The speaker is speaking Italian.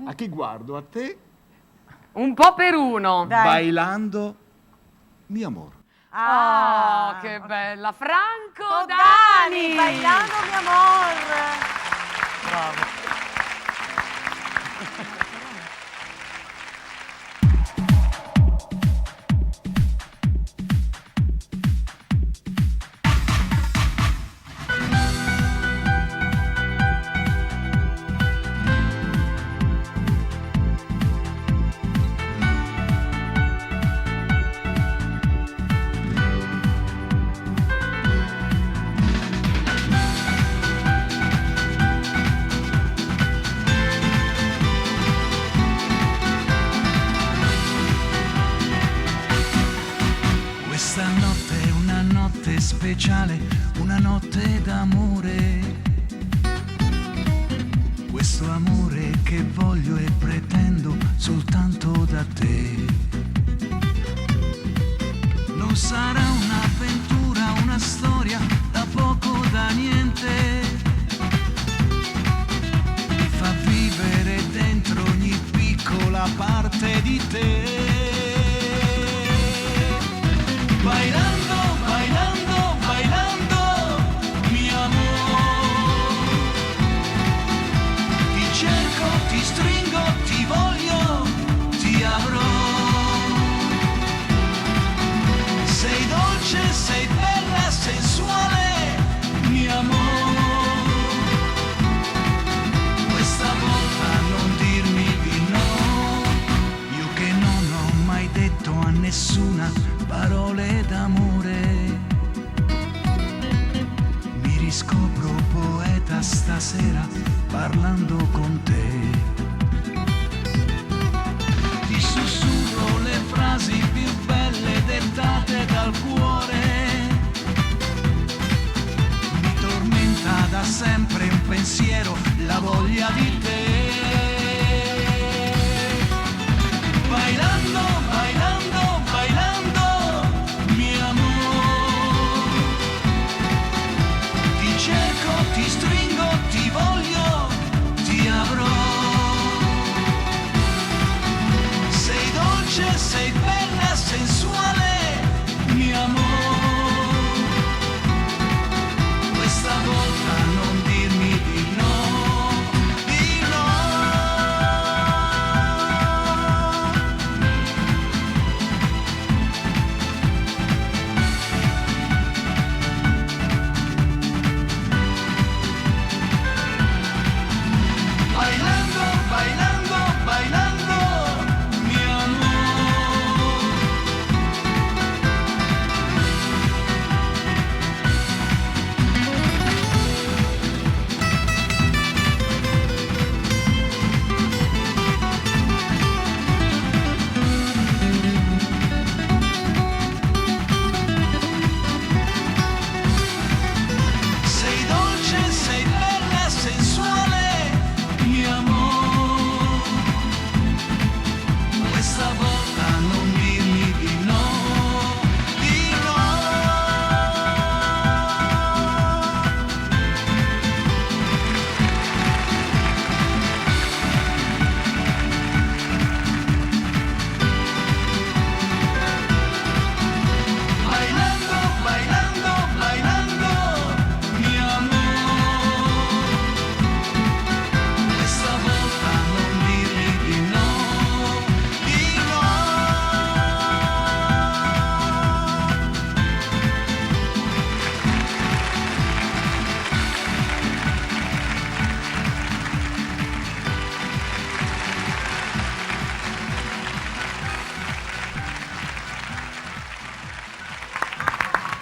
A chi guardo? A te? Un po' per uno. Dai. Bailando, mi amor. Oh, che bella. Franco Dani, Dani. bailando mi amor. Bravo. Questa notte è una notte speciale, una notte d'amore. Questo amore che voglio e pretendo soltanto da te. Non sarà un'avventura, una storia da poco, da niente. Mi fa vivere dentro ogni piccola parte di te. Bailando, bailando, bailando, mi amor. Ti cerco, ti stringo, ti voglio, ti avrò. Sei dolce, sei bella, sensuale, mi amor. Questa volta non dirmi di no, io che non ho mai detto a nessuna parole d'amore. Mi riscopro poeta stasera parlando con te. Ti sussurro le frasi più belle dettate dal cuore. Mi tormenta da sempre un pensiero, la voglia di te.